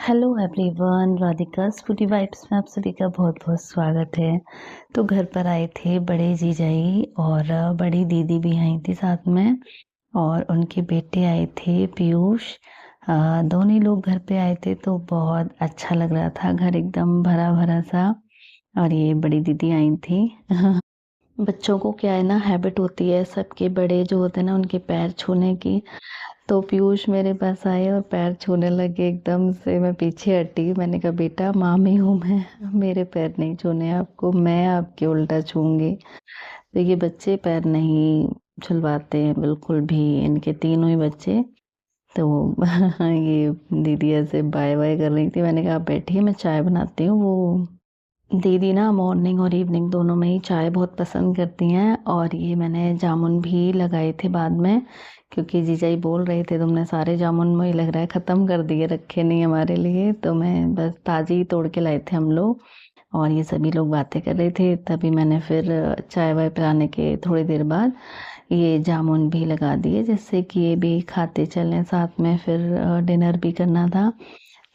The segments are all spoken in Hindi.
हेलो एवरीवन, राधिकास फूडी वाइब्स में आप सभी का बहुत बहुत स्वागत है। तो घर पर आए थे बड़े जीजाई और बड़ी दीदी भी आई थी साथ में, और उनके बेटे आए थे पीयूष। दोनों ही लोग घर पे आए थे तो बहुत अच्छा लग रहा था, घर एकदम भरा भरा सा। और ये बड़ी दीदी आई थी। बच्चों को क्या है ना, हैबिट होती है सबके बड़े जो होते हैं ना उनके पैर छूने की। तो पीयूष मेरे पास आए और पैर छूने लगे एकदम से। मैं पीछे हटी, मैंने कहा बेटा मामी हूँ मैं, मेरे पैर नहीं छूने आपको, मैं आपके उल्टा छूंगी। तो ये बच्चे पैर नहीं छुलवाते हैं बिल्कुल भी, इनके तीनों ही बच्चे। तो ये दीदी ऐसे बाय बाय कर रही थी, मैंने कहा आप बैठिए मैं चाय बनाती हूँ। वो दीदी ना मॉर्निंग और इवनिंग दोनों में ही चाय बहुत पसंद करती हैं। और ये मैंने जामुन भी लगाए थे बाद में, क्योंकि जीजाई बोल रहे थे तुमने सारे जामुन मुझे लग रहा है ख़त्म कर दिए, रखे नहीं हमारे लिए। तो मैं बस ताज़ी ही तोड़ के लाए थे हम लोग। और ये सभी लोग बातें कर रहे थे, तभी मैंने फिर चाय वाय पिलाने के थोड़ी देर बाद ये जामुन भी लगा दिए, जिससे कि ये भी खाते चलें साथ में। फिर डिनर भी करना था।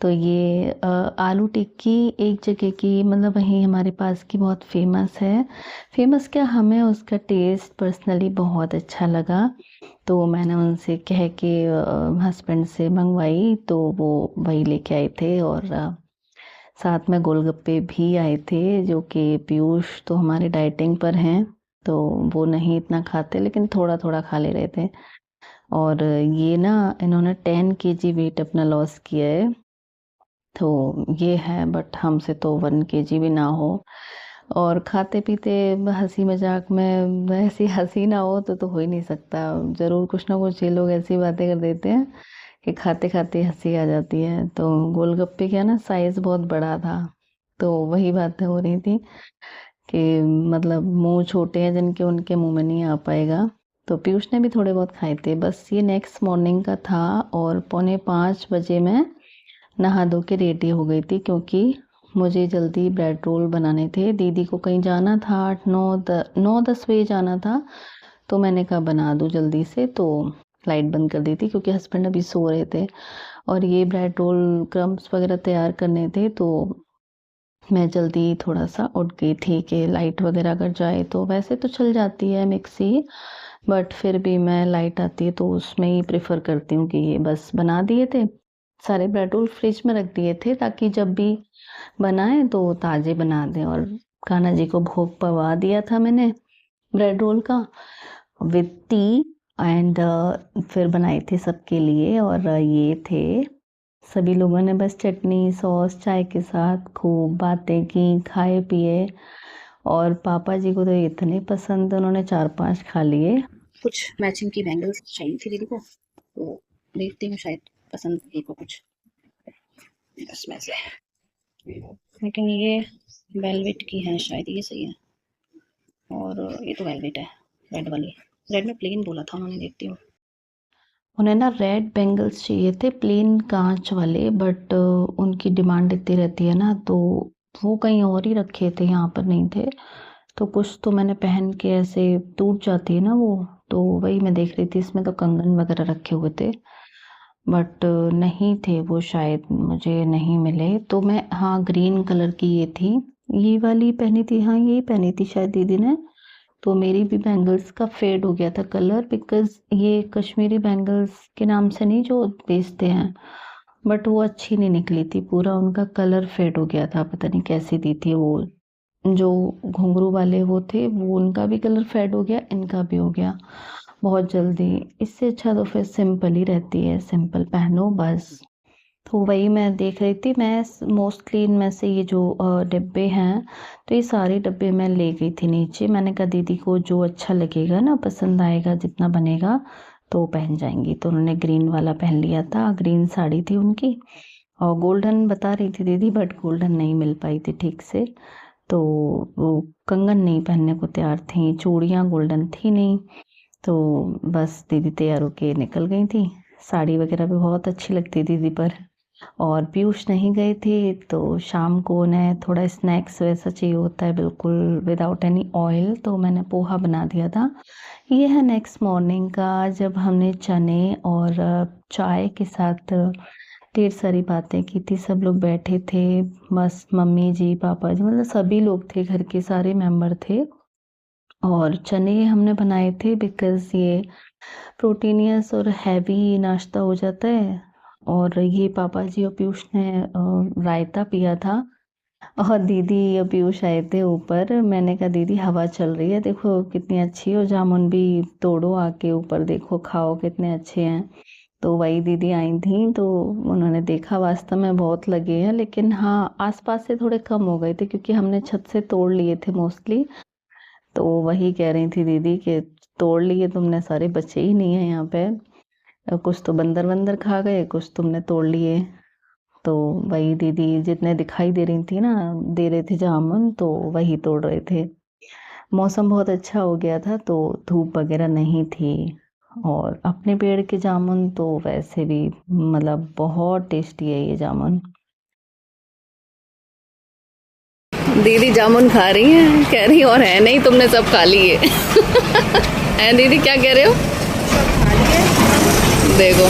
तो ये आलू टिक्की एक जगह की, मतलब वहीं हमारे पास की बहुत फेमस है। फेमस क्या, हमें उसका टेस्ट पर्सनली बहुत अच्छा लगा। तो मैंने उनसे कह के हस्बैंड से मंगवाई, तो वो वही लेके आए थे। और साथ में गोलगप्पे भी आए थे, जो कि पीयूष तो हमारे डाइटिंग पर हैं, तो वो नहीं इतना खाते, लेकिन थोड़ा थोड़ा खा ले रहे थे। और ये ना इन्होंने 10 kg वेट अपना लॉस किया है। तो ये है, बट हमसे तो 1 kg भी ना हो। और खाते पीते हंसी मजाक में ऐसी हंसी ना हो तो हो ही नहीं सकता। ज़रूर कुछ ना कुछ ये लोग ऐसी बातें कर देते हैं कि खाते खाते हंसी आ जाती है। तो गोलगप्पे का ना साइज़ बहुत बड़ा था, तो वही बातें हो रही थी कि मतलब मुंह छोटे हैं जिनके, उनके मुंह में नहीं आ पाएगा। तो पीयूष ने भी थोड़े बहुत खाए थे। बस ये नेक्स्ट मॉर्निंग का था, और 4:45 बजे मैं नहा धो के रेडी हो गई थी, क्योंकि मुझे जल्दी ब्रेड रोल बनाने थे। दीदी को कहीं जाना था, 9-10 बजे जाना था। तो मैंने कहा बना दूँ जल्दी से, तो लाइट बंद कर दी थी क्योंकि हस्बैंड अभी सो रहे थे। और ये ब्रेड रोल क्रम्स वगैरह तैयार करने थे, तो मैं जल्दी थोड़ा सा उठ गई थी कि लाइट वगैरह अगर जाए तो, वैसे तो चल जाती है मिक्सी, बट फिर भी मैं लाइट आती है तो उसमें ही प्रेफर करती हूँ। कि ये बस बना दिए थे सारे ब्रेड रोल, फ्रिज में रख दिए थे ताकि जब भी बनाए तो ताज़े बना दें। और कान्हा जी को भोग पवा दिया था मैंने ब्रेड रोल का विद टी। एंड फिर बनाए थे सबके लिए। और ये थे सभी लोगों ने बस चटनी सॉस चाय के साथ खूब बातें की, खाए पिए। और पापा जी को तो इतने पसंद, उन्होंने 4-5 खा लिए। कुछ मैचिंग की बैंगल्स चाहिए थी दीदी को, तो देखती हूँ शायद पसंद दीदी को कुछ इसमें से। लेकिन ये वेलवेट की है शायद, ये सही है। और ये तो वेलवेट है, रेड वाली। रेड में प्लेन बोला था उन्होंने, देखती हूँ। उन्हें ना रेड बेंगल्स चाहिए थे, प्लेन कांच वाले, बट उनकी डिमांड इतनी रहती है ना, तो वो कहीं और ही रखे थे, यहाँ पर नहीं थे। तो कुछ तो मैंने पहन के ऐसे टूट जाती है ना वो, तो वही मैं देख रही थी। इसमें तो कंगन वगैरह रखे हुए थे, बट नहीं थे वो, शायद मुझे नहीं मिले। तो मैं, हाँ ग्रीन कलर की ये थी, ये वाली पहनी थी, हाँ यही पहनी थी शायद दीदी ने। तो मेरी भी बैंगल्स का फेड हो गया था कलर, बिकॉज ये कश्मीरी बैंगल्स के नाम से नहीं जो बेचते हैं, बट वो अच्छी नहीं निकली थी, पूरा उनका कलर फेड हो गया था। पता नहीं कैसी दी थी वो, जो घुंघरू वाले वो थे, वो उनका भी कलर फेड हो गया, इनका भी हो गया बहुत जल्दी। इससे अच्छा तो फिर सिंपल ही रहती है, सिंपल पहनो बस। तो वही मैं देख रही थी। मैं मोस्टली इनमें से ये जो डिब्बे हैं, तो ये सारे डिब्बे मैं ले गई थी नीचे। मैंने कहा दीदी को जो अच्छा लगेगा ना, पसंद आएगा, जितना बनेगा तो पहन जाएंगी। तो उन्होंने ग्रीन वाला पहन लिया था, ग्रीन साड़ी थी उनकी। और गोल्डन बता रही थी दीदी, बट गोल्डन नहीं मिल पाई थी ठीक से। तो वो कंगन नहीं पहनने को तैयार थी, चूड़ियाँ गोल्डन थी नहीं। तो बस दीदी तैयार होके निकल गई थी। साड़ी वगैरह भी बहुत अच्छी लगती दीदी पर। और पीयूष नहीं गए थे, तो शाम को उन्हें थोड़ा स्नैक्स वैसा चाहिए होता है, बिल्कुल विदाउट एनी ऑयल। तो मैंने पोहा बना दिया था। ये है नेक्स्ट मॉर्निंग का, जब हमने चने और चाय के साथ ढेर सारी बातें की थी। सब लोग बैठे थे, बस मम्मी जी, पापा जी, मतलब सभी लोग थे, घर के सारे मेंबर थे। और चने हमने बनाए थे बिकॉज़ ये प्रोटीनियस और हैवी नाश्ता हो जाता है। और ये पापा जी और पीयूष ने रायता पिया था। और दीदी और पीयूष आए थे ऊपर। मैंने कहा दीदी हवा चल रही है, देखो कितनी अच्छी, और जामुन भी तोड़ो आके ऊपर, देखो खाओ कितने अच्छे हैं। तो वही दीदी आई थी, तो उन्होंने देखा, वास्तव में बहुत लगे हैं, लेकिन हाँ आसपास से थोड़े कम हो गए थे क्योंकि हमने छत से तोड़ लिए थे मोस्टली। तो वही कह रही थी दीदी कि तोड़ लिए तुमने, सारे बचे ही नहीं है यहाँ पे। कुछ तो बंदर वंदर खा गए, कुछ तुमने तोड़ लिए। तो वही दीदी जितने दिखाई दे रही थी ना, दे रहे थे जामुन, तो वही तोड़ रहे थे। मौसम बहुत अच्छा हो गया था तो धूप वगैरह नहीं थी। और अपने पेड़ के जामुन तो वैसे भी मतलब बहुत टेस्टी है ये जामुन। दीदी जामुन खा रही हैं, कह रही और है नहीं, तुमने सब खा लिए। हैं दीदी, क्या कह रहे हो? देखो,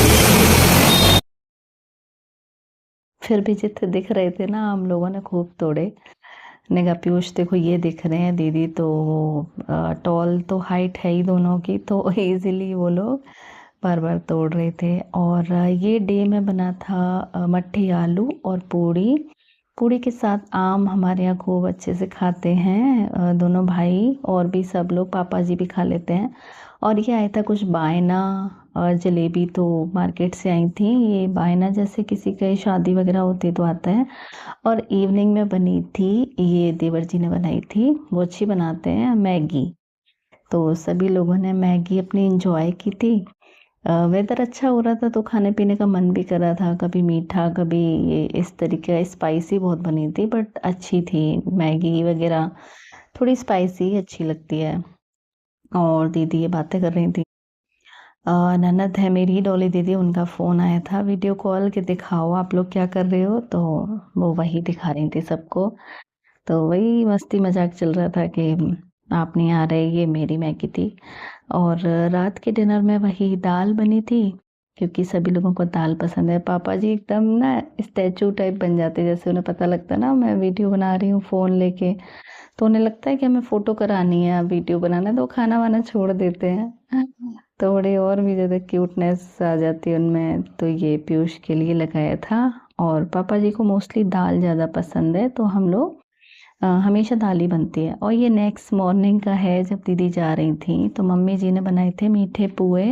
फिर भी जितने दिख रहे थे ना, हम लोगों ने खूब तोड़े। ने कहा पीयूष देखो ये दिख रहे हैं दीदी, तो टॉल तो हाइट है ही दोनों की, तो इजीली वो लोग बार बार तोड़ रहे थे। और ये डे में बना था मट्ठी आलू और पूड़ी। पूड़ी के साथ आम हमारे यहाँ खूब अच्छे से खाते हैं दोनों भाई, और भी सब लोग, पापा जी भी खा लेते हैं। और ये आया था कुछ बायना, जलेबी तो मार्केट से आई थी। ये बायना जैसे किसी के शादी वगैरह होती तो आता है। और इवनिंग में बनी थी, ये देवर जी ने बनाई थी, वो अच्छी बनाते हैं, मैगी। तो सभी लोगों ने मैगी अपनी इंजॉय की थी। वेदर अच्छा हो रहा था तो खाने पीने का मन भी कर रहा था, कभी मीठा कभी ये इस तरीके, स्पाइसी बहुत बनी थी बट अच्छी थी मैगी वगैरह, थोड़ी स्पाइसी अच्छी लगती है। और दीदी ये बातें कर रही थी। ननद है मेरी, डॉली दीदी, उनका फ़ोन आया था वीडियो कॉल के, दिखाओ आप लोग क्या कर रहे हो, तो वो वही दिखा रही थी सबको। तो वही मस्ती मजाक चल रहा था कि आप नहीं आ रहे, ये मेरी मैगी थी। और रात के डिनर में वही दाल बनी थी, क्योंकि सभी लोगों को दाल पसंद है। पापा जी एकदम ना स्टैचू टाइप बन जाते, जैसे उन्हें पता लगता है ना मैं वीडियो बना रही हूँ फ़ोन लेके, तो उन्हें लगता है कि हमें फ़ोटो करानी है, वीडियो बनाना है, तो वो खाना वाना छोड़ देते हैं। थोड़ी और भी ज़्यादा क्यूटनेस आ जाती है उनमें। तो ये पीयूष के लिए लगाया था। और पापा जी को मोस्टली दाल ज़्यादा पसंद है, तो हम लोग हमेशा दाल ही बनती है। और ये नेक्स्ट मॉर्निंग का है, जब दीदी जा रही थी तो मम्मी जी ने बनाए थे मीठे पुए,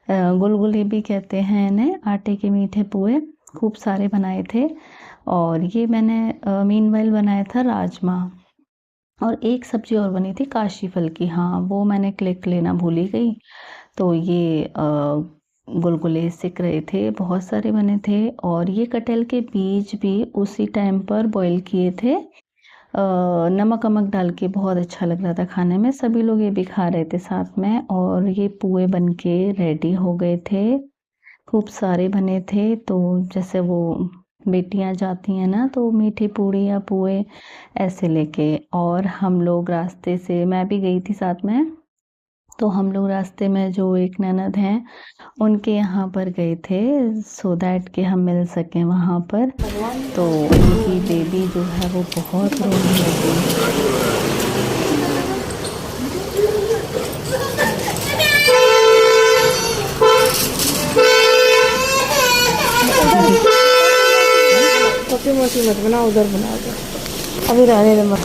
गुलगुले भी कहते हैं इन्हें, आटे के मीठे पुए खूब सारे बनाए थे। और ये मैंने मीनवाइल बनाया था राजमा। और एक सब्जी और बनी थी काशी फल की, हाँ वो मैंने क्लिक लेना भूल ही गई। तो ये गुलगुले सिक रहे थे, बहुत सारे बने थे। और ये कटहल के बीज भी उसी टाइम पर बॉईल किए थे, नमक वमक डाल के, बहुत अच्छा लग रहा था खाने में। सभी लोग ये भी खा रहे थे साथ में। और ये पुए बन के रेडी हो गए थे, खूब सारे बने थे। तो जैसे वो बेटियां जाती हैं ना तो मीठी पूड़ी या पुए ऐसे लेके, और हम लोग रास्ते से, मैं भी गई थी साथ में, तो हम लोग रास्ते में जो एक ननद हैं उनके यहाँ पर गए थे, सो दैट कि हम मिल सकें वहाँ पर। तो उनकी बेबी जो है वो बहुत रोने लगी। मोटी मत बना, उधर बना दो, अभी रहने दे मत।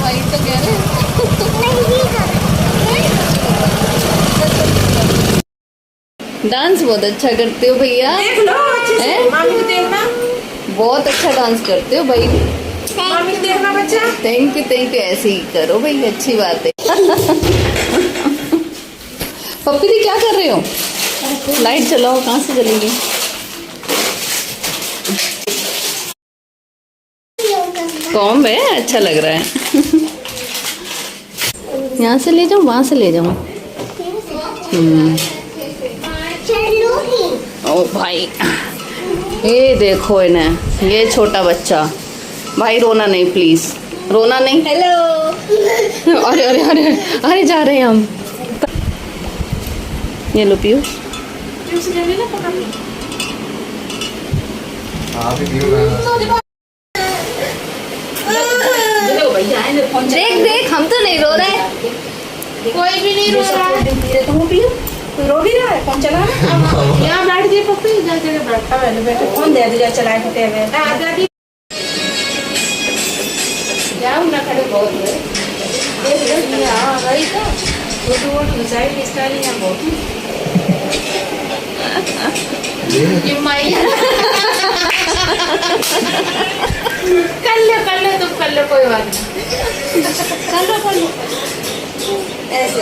वही तो कह रहे डांस बहुत अच्छा करते हो भैया, देख लो अच्छे से, मामी को देखना, बहुत अच्छा डांस करते हो भाई। मामी को देखना बच्चा। थैंक यू, ऐसे ही करो भाई, अच्छी बात है। पप्पी दी क्या कर रहे हो? लाइट चलाओ, कहाँ से जलेगी? कॉम्ब है, अच्छा लग रहा है। यहाँ से ले जाऊँ, वहाँ से ले जाऊँ? ओ भाई, ये देखो इन्हें, ये छोटा बच्चा। भाई रोना नहीं प्लीज, रोना नहीं। हेलो। अरे अरे अरे अरे, जा रहे हैं हम। ये लो पियो। उसे ले लेना पकड़ लो। आप ही पियो ना। देख देख, हम तो नहीं रो रहे। कोई भी नहीं रो रहा है। तुम पियो, कोई रो भी रहा है, फोन चला रहा है। यहाँ बैठ जाए पप्पी, इधर जगह बैठा मैंने बैठे फोन दे दीजिए, चलाए होते हुए। आजादी जाओ ना, खड़े बहुत हुए। हाँ वही तो फोटो साइड स्टाइल यहाँ बहुत ये माई कर ले तुम कर लो, कोई बात नहीं। कर लो ऐसे।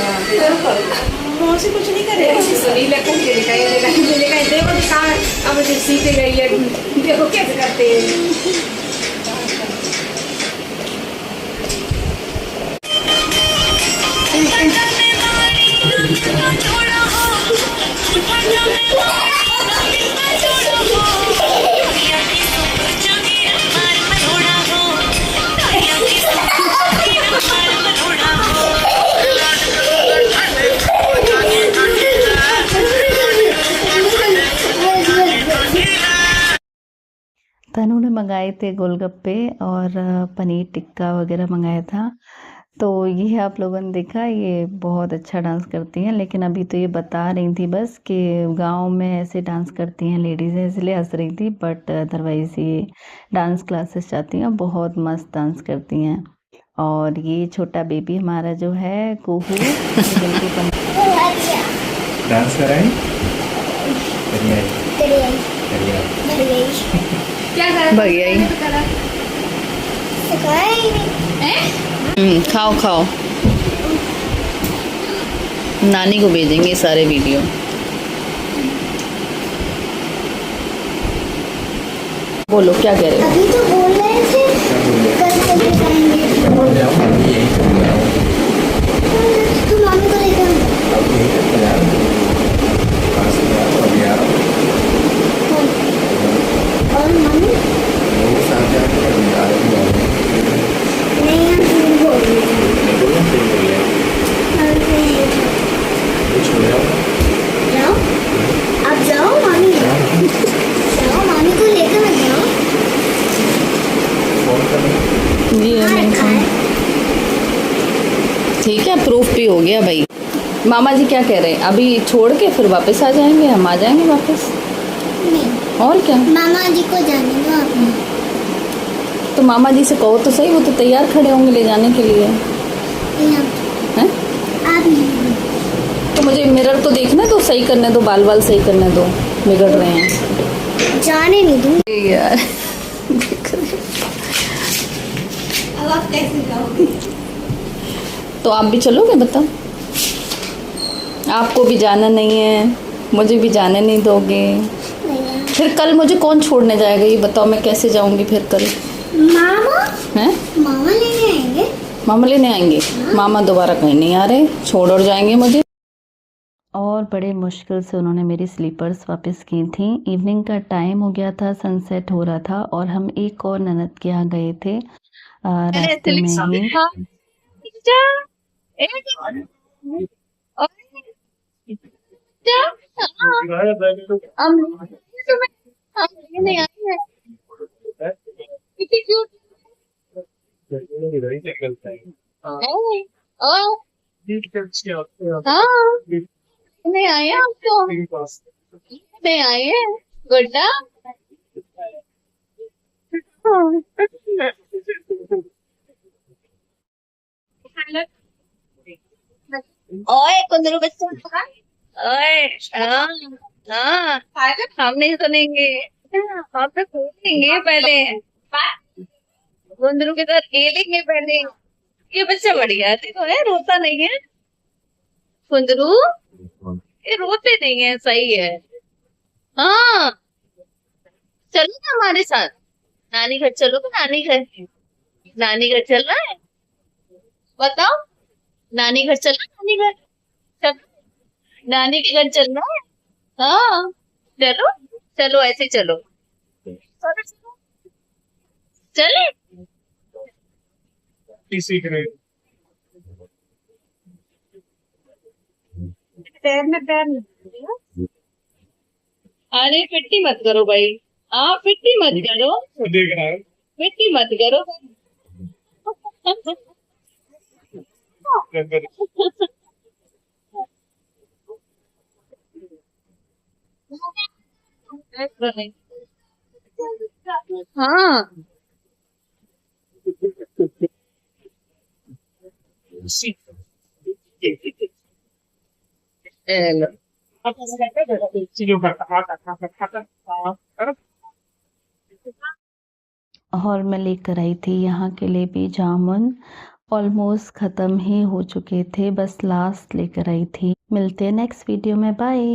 मौसी कुछ नहीं करेगा। सुनील लखन के दिखाई देखो दिखा, अब जो सीखे गई है देखो कैसे करते हैं। तनु ने मंगाए थे गोलगप्पे और पनीर टिक्का वगैरह मंगाया था। तो ये आप लोगों ने देखा, ये बहुत अच्छा डांस करती हैं। लेकिन अभी तो ये बता रही थी बस कि गांव में ऐसे डांस करती हैं लेडीज़, इसलिए हंस रही थी। बट अदरवाइज़ ये डांस क्लासेस जाती हैं, बहुत मस्त डांस करती हैं। और ये छोटा बेबी हमारा जो है कोहू, ये बिल्कुल डांस कराएं? करिए। क्या कर भैया ही। खाओ खाओ, नानी को भेजेंगे सारे वीडियो। बोलो क्या कह रहे हो? अभी तो बोल रहे थे कल चले जाएंगे। जाओ, अभी यहीं पे जाओ। तो मामी को लेकर अब यहीं पे जाओ। पास में जाओ, अभी आओ। और मम्मी लोग साथ जाके अभी आ रहे हैं। नहीं हम झूठ बोल रहे हैं। बोलो फिर बोलिए। और फिर कुछ हो जाओ। जाओ, आप जाओ मामी, जाओ मामी को लेकर मत जाओ। फोन करो। ये हाँ, मैं रखा है। ठीक है, प्रूफ भी हो गया भाई। मामा जी क्या कह रहे हैं? अभी छोड़ के फिर वापस आ जाएंगे, हम आ जाएंगे वापस। नहीं, और क्या? मामा जी को जाने दो आपने। तो मामा जी से कहो तो सही, वो तो तैयार खड़े होंगे ले जाने के लिए। नहीं, हैं? आप नहीं, तो मुझे मिरर तो देखना, तो सही करने दो, बाल बाल सही करने दो, बिगड़ रहे हैं जाने नहीं दूँ। यार। अब आप कैसे जाओगे? तो आप भी चलोगे? बताओ, आपको भी जाना नहीं है, मुझे भी जाने नहीं दोगे। नहीं, फिर कल मुझे कौन छोड़ने जाएगा ये बताओ, मैं कैसे जाऊंगी फिर कल? मामा, हैं? मामा लेने आएंगे। मामा लेने आएंगे? मामा दोबारा कहीं नहीं आ रहे, छोड़ और जाएंगे मुझे। और बड़े मुश्किल से उन्होंने मेरी स्लीपर्स वापस की थी। इवनिंग का टाइम हो गया था, सनसेट हो रहा था, और हम एक और ननद के यहाँ गए थे रास्ते में ही। नहीं आए आप तो नहीं आए गुड्डा। ओए कुंदरू बच्चा, ओए हाँ हाँ हम नहीं सुनेंगे, हम तो सुनेंगे पहले, कुंदरू के साथ खेलेंगे पहले। ये बच्चा बढ़िया देखो है, रोता नहीं है कुंदरू, ये रोते नहीं है, सही है। हाँ चलो ना हमारे साथ, नानी घर चलोगे? नानी घर, नानी घर चल रहा है? बताओ, नानी घर चल रहा है? नानी घर चल, नानी के घर चल रहा है? हाँ चलो चलो, ऐसे चलो, चलो चलो चले। अरे पिट्टी मत करो भाई, आप पिट्टी मत करो, पिट्टी मत करो। हाँ हेलो। और मैं लेकर आई थी यहाँ के लिए भी जामुन, ऑलमोस्ट ख़त्म ही हो चुके थे, बस लास्ट लेकर आई थी। मिलते हैं नेक्स्ट वीडियो में, बाय।